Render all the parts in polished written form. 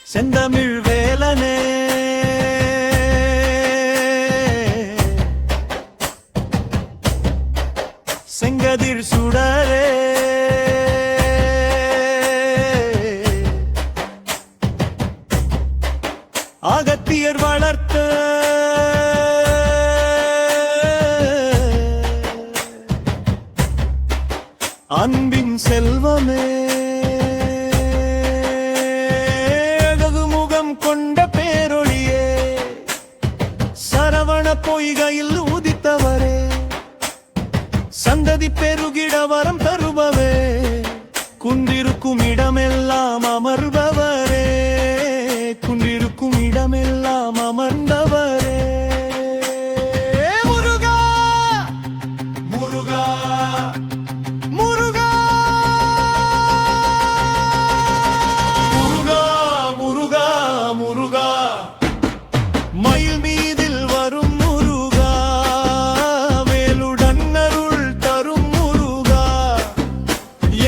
செந்தமிழ் வேலனே செங்கதிர் சுடரே அகத்தியர் வளர்த்த அன்பின் செல்வமே அழகுமுகம் கொண்ட பேரொழியே சரவண பொய்கையில் உதித்தவரே சந்ததி பெருகிட வரம் தருபவே குன்றிருக்கும் இடமெல்லாம் அமர்பவரே குன்றிருக்கும் இடமெல்லாம் அமர்ந்தவரே முருகா முருகா முருகா முருகா முருகா முருகா மயில் மீதில் வரும் முருகா வேலுடன் அருள் தரும் முருகா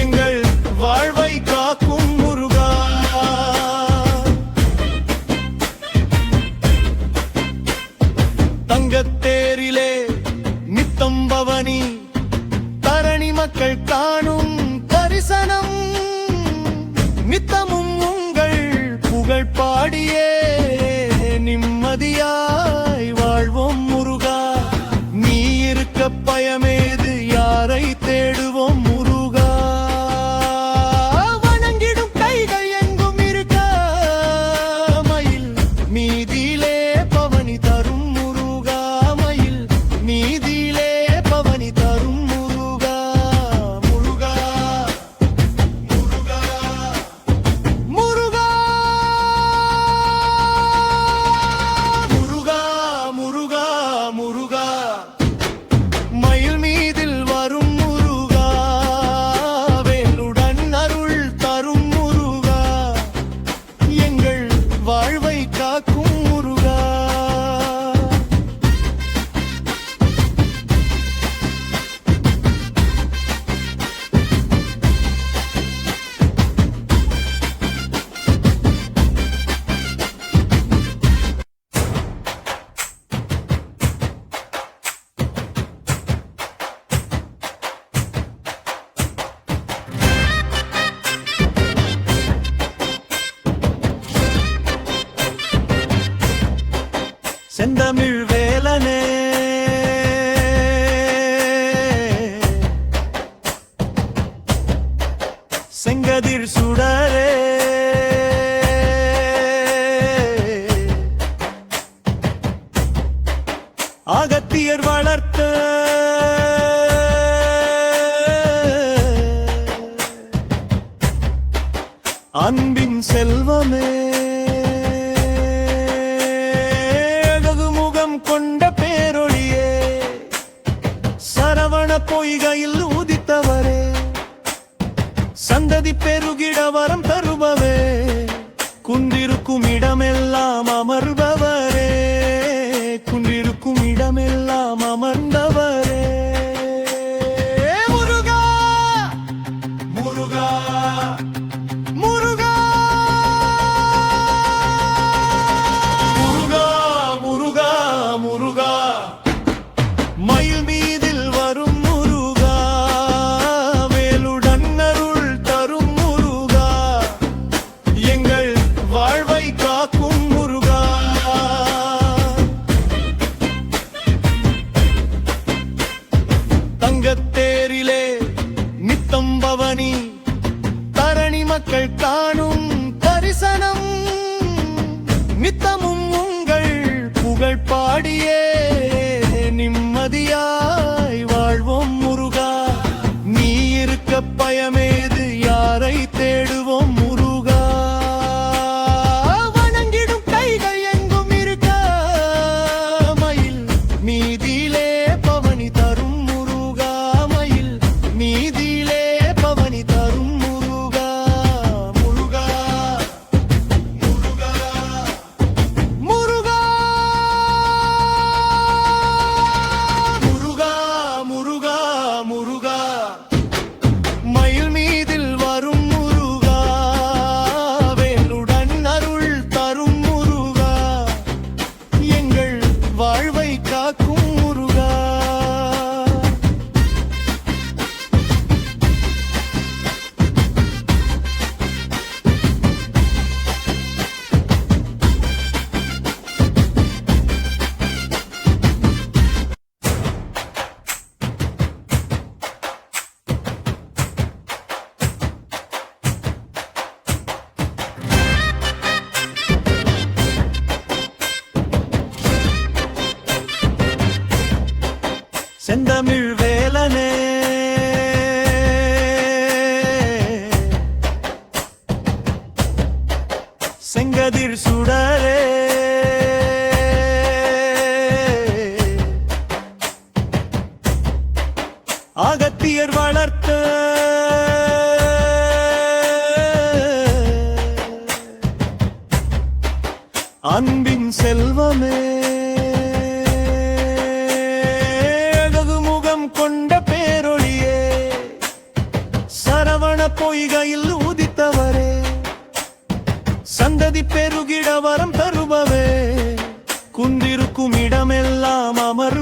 எங்கள் வாழ்வை காக்கும் முருகா தங்கத்தேரிலே நித்தம் பவனி தரணி மக்கள் காணும் தரிசனம் நித்தமும் உங்கள் புகழ் பாடியே நிம்மதியாய் வாழ்வோம் முருகா நீ இருக்க பயமேது யாரை தேடுவோம் முருகா வணங்கிடும் கைகள் எங்கும் இருக்க மயில் மீதிலே பவனி தரும் முருகா மயில் மீதிலே பவனி தரும் முருகா முருகா முருகா முருகா முருகா முருகா முருகா மயில் மீதில் வரும் முருகா வேலுடன் அருள் தரும் முருகா எங்கள் வாழ்வை காக்கும் முருகா செந்தமிழ் வேலனே செங்கதிர் சுடரே அகத்தியர் வளர்த்த அன்பின் செல்வமே அழகுமுகம் கொண்ட பேரொழியே சரவண பொய்கையில் உதித்தவரே சந்ததி பெருகிட வரம் தருபவே குன்றிருக்கும் இடமெல்லாம் அமர்பவரே குன்றிருக்கும் இடமெல்லாம் அமர்ந்தவரே முருகா முருகா முருகா முருகா முருகா முருகா மயில் மீதில் வரும் முருகா வேலுடன் அருள் தரும் முருகா செந்தமிழ் வேலனே செங்கதிர் சுடரே அகத்தியர் வளர்த்த அன்பின் செல்வமே முகம் கொண்ட பேரொழியே சரவண பொய்கையில் உதித்தவரே சந்ததி பெருகிட வரம் தருபவே குந்திருக்கும் இடமெல்லாம் அமர்